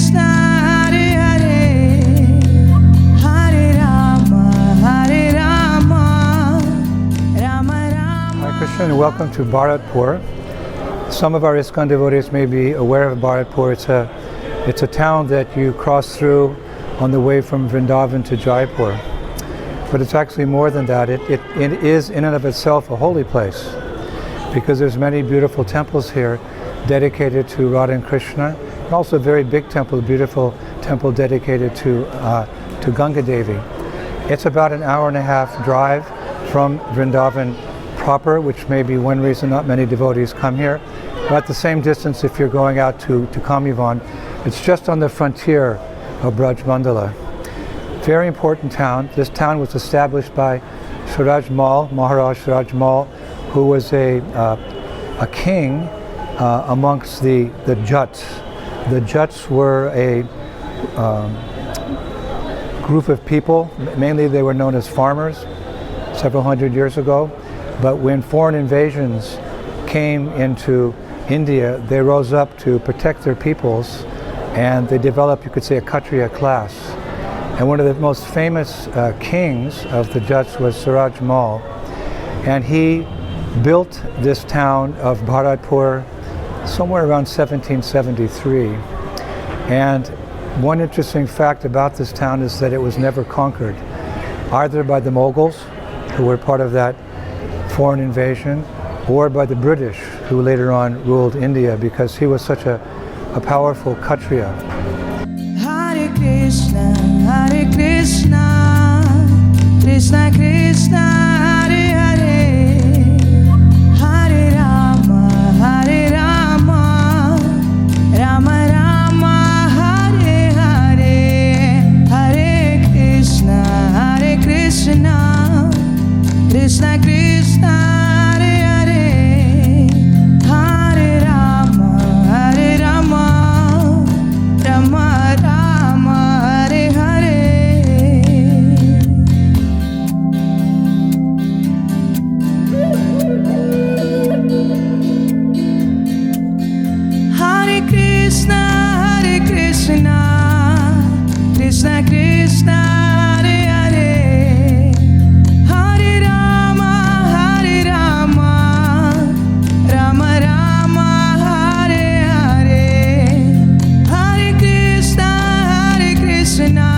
Krishna, Hare Hare, Hare Rama, Hare Rama, Rama Rama. Hare Krishna and welcome to Bharatpur. Some of our ISKCON devotees may be aware of Bharatpur. It's a town that you cross through on the way from Vrindavan to Jaipur. But it's actually more than that. It is in and of itself a holy place because there's many beautiful temples here dedicated to Radha and Krsna, and also a very big temple, a beautiful temple dedicated to Ganga Devi. It's about an hour and a half drive from Vrindavan proper, which may be one reason not many devotees come here. About the same distance if you're going out to Kamivan. It's just on the frontier of Vraja Mandala. Very important town. This town was established by Suraj Mal, Maharaj Suraj Mal, who was a king amongst the Jats. The Jats were a group of people. Mainly they were known as farmers several hundred years ago. But when foreign invasions came into India, they rose up to protect their peoples, and they developed, you could say, a Kshatriya class. And one of the most famous kings of the Jats was Suraj Mal, and he built this town of Bharatpur somewhere around 1773. And one interesting fact about this town is that it was never conquered, either by the Mughals, who were part of that foreign invasion, or by the British, who later on ruled India, because he was such a powerful Kshatriya. Hare Krishna, Hare Krishna, Krishna Krishna, Hare Hare, Hare Rama, Hare Rama, Rama Rama, Hare Hare, Hare Krishna, Hare Krishna, Krishna Krishna, Hare Hare, Hare Rama, Hare Rama, Rama Rama, Hare Hare. Hare Krishna, Hare Krishna, Krishna Krishna, Hare Hare, Hare Rama, Hare Rama, Rama Rama, Hare Hare, Hare Krishna, Hare Krishna,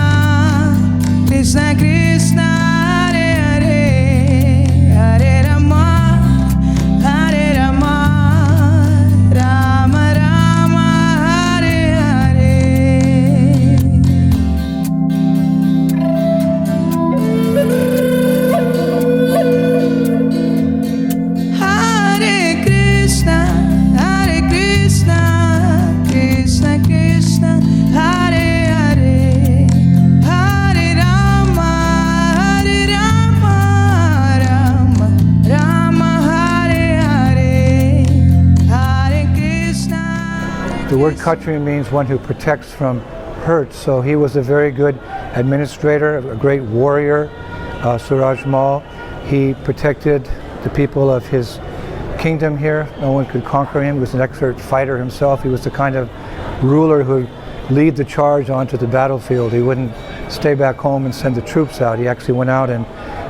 Krishna Krishna, Hare Hare, Hare Rama, Hare Rama, Rama Rama, Hare Hare. Hare Krishna, Hare Krishna, Krishna Krishna, Hare Hare, Hare Rama, Hare Rama, Rama Rama, Hare Hare, Hare Krishna. The word Kshatriya means one who protects from hurt, so he was a very good administrator, a great warrior, Suraj Mal. He protected the people of his kingdom here. No one could conquer him. He was an expert fighter himself. He was the kind of ruler who would lead the charge onto the battlefield. He wouldn't stay back home and send the troops out. He actually went out and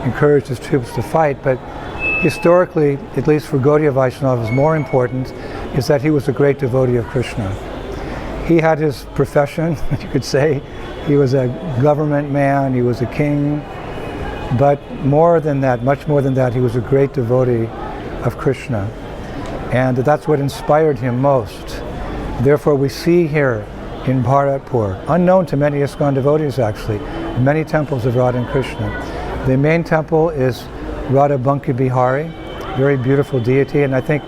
encouraged his troops to fight. But historically, at least for Gaudiya Vaishnavas, more important is that he was a great devotee of Krishna. He had his profession, you could say. He was a government man, he was a king, but more than that, much more than that, he was a great devotee of Krishna. And that's what inspired him most. Therefore, we see here in Bharatpur, unknown to many ISKCON devotees actually, many temples of Radha and Krsna. The main temple is Radha Banki Bihari, very beautiful deity, and I think,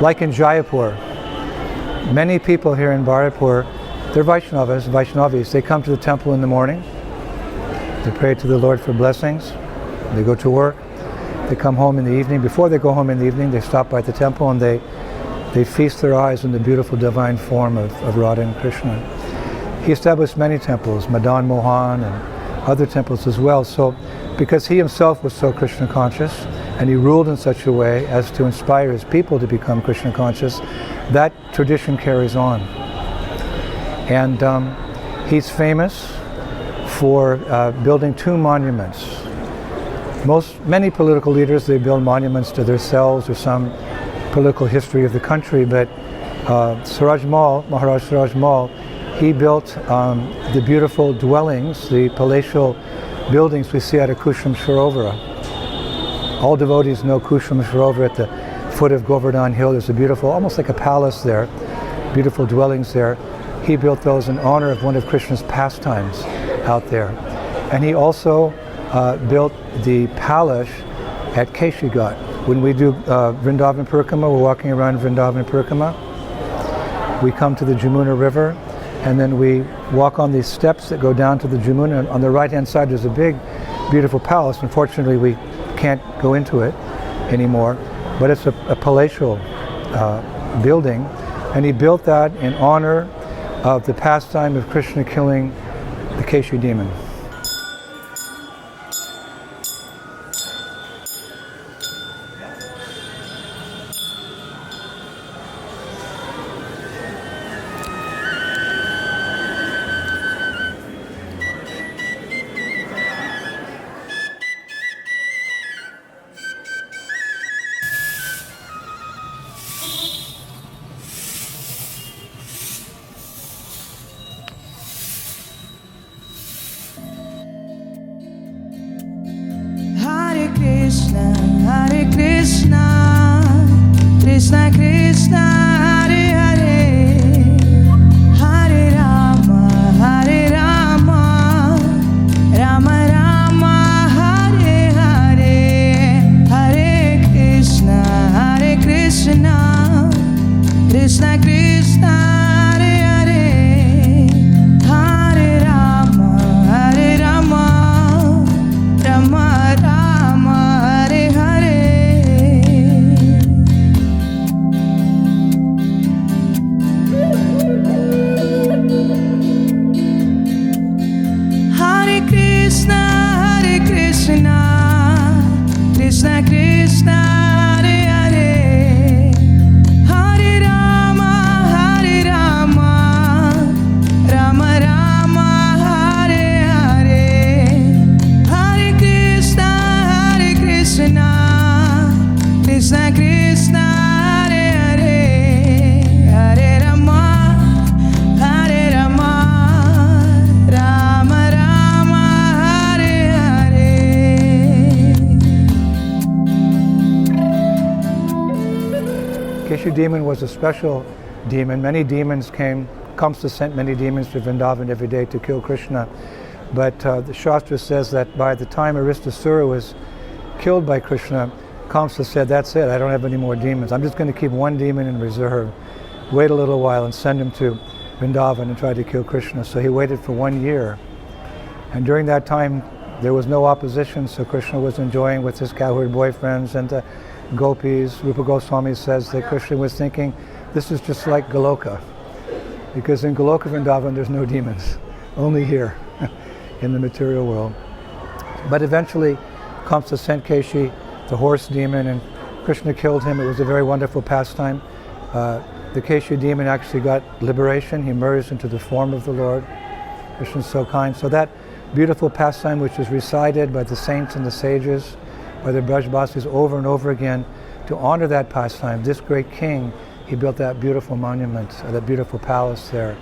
like in Jaipur, many people here in Bharatpur, they're Vaishnavis. They come to the temple in the morning, they pray to the Lord for blessings, they go to work, they come home in the evening. Before they go home in the evening, they stop by the temple and they feast their eyes on the beautiful divine form of Radha and Krishna. He established many temples, Madan Mohan and other temples as well. So, because he himself was so Krishna conscious, and he ruled in such a way as to inspire his people to become Krishna conscious, that tradition carries on. And he's famous for building 2 monuments. Many political leaders, they build monuments to themselves or some political history of the country, but Suraj Mal, Maharaj Suraj Mal, he built the beautiful dwellings, the palatial buildings we see at a Kushram Sarovara. All devotees know Kushram Sarovara at the foot of Govardhan Hill. There's a beautiful, almost like a palace there, beautiful dwellings there. He built those in honor of one of Krishna's pastimes out there. And he also built the palace at Keshigat. When we do Vrindavan Parikrama, we're walking around Vrindavan Parikrama. We come to the Jamuna River, and then we walk on these steps that go down to the Jamuna. And on the right-hand side, there's a big, beautiful palace. Unfortunately, we can't go into it anymore, but it's a palatial building, and he built that in honor of the pastime of Krishna killing the Keshi demon. Hare Krishna, Krishna Krishna, Hare Hare, Hare Rama, Rama Rama, Hare Hare, Hare Krishna, Krishna Krishna, Hare Hare, Hare Rama, Rama Rama. Krishna Krishna, Hare Hare, Hare Rama, Rama Rama, Hare Hare, Hare Krishna, Krishna Krishna, Hare Hare, Hare Rama, Rama Rama, Hare Hare. Keshu demon was a special demon. Many demons Kamsa sent many demons to Vrindavan every day to kill Krishna. But the Shastra says that by the time Aristasura was killed by Krishna, Kamsa said, that's it, I don't have any more demons. I'm just going to keep one demon in reserve, wait a little while and send him to Vrindavan and try to kill Krishna. So he waited for 1 year. And during that time, there was no opposition, so Krishna was enjoying with his cowherd boyfriends and the gopis. Rupa Goswami says that Krishna was thinking, this is just like Goloka. Because in Goloka Vrindavan, there's no demons, only here in the material world. But eventually, Kamsa sent Keshi, the horse demon, and Krishna killed him. It was a very wonderful pastime. The Keshi demon actually got liberation. He merged into the form of the Lord. Krishna's so kind. So that beautiful pastime, which is recited by the saints and the sages, by the Brajbasis over and over again, to honor that pastime, this great king, he built that beautiful monument, that beautiful palace there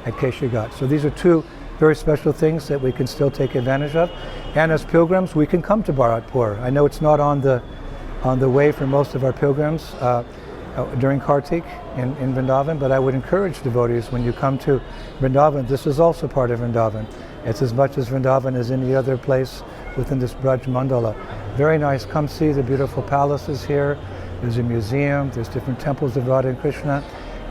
at Keshigat. So these are 2 very special things that we can still take advantage of. And as pilgrims, we can come to Bharatpur. I know it's not on the way for most of our pilgrims during Kartik in Vrindavan, but I would encourage devotees, when you come to Vrindavan, this is also part of Vrindavan. It's as much as Vrindavan as any other place within this Vraja Mandala. Very nice. Come see the beautiful palaces here. There's a museum. There's different temples of Radha and Krsna.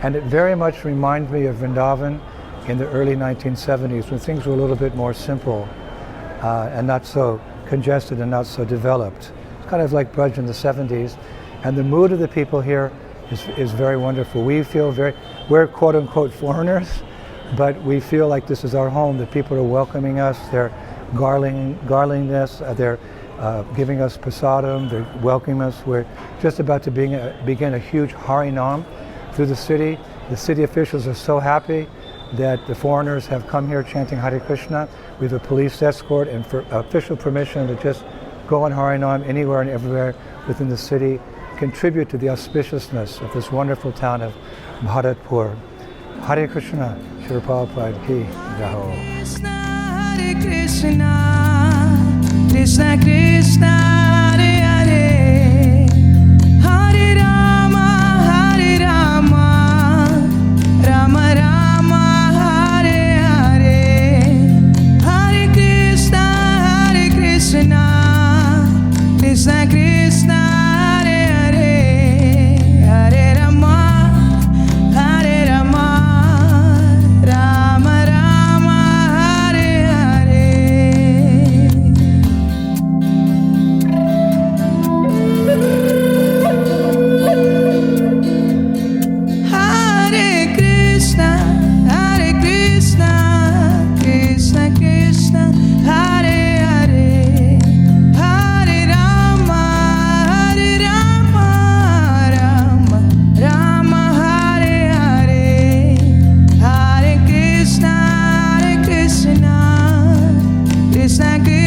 And it very much reminds me of Vrindavan in the early 1970s, when things were a little bit more simple and not so congested and not so developed. It's kind of like Braj in the 70s. And the mood of the people here is very wonderful. We feel we're quote unquote foreigners, but we feel like this is our home. The people are welcoming us. They're garlanding us. They're giving us prasadam. They're welcoming us. We're just about to begin a huge harinam through the city. The city officials are so happy. that the foreigners have come here chanting Hare Krishna. We have a police escort and for official permission to just go on harinam anywhere and everywhere within the city, contribute to the auspiciousness of this wonderful town of Bharatpur. Hare Krishna, Srila Prabhupada ki jai. Krishna, Hare Krishna, Krishna Krishna, Hare Hare, Hare Rama, Hare Rama, Rama Rama, Hare Hare, Hare Krishna, Hare Krishna, Krishna Krishna, Hare Hare, Hare Rama, Hare Rama, Rama Rama, Hare Hare. Hare Krishna, Hare Krishna, Krishna Krishna, Hare Hare, Hare Rama, Hare Rama, Rama Rama, Hare Hare, Hare Krishna, Krishna Krishna.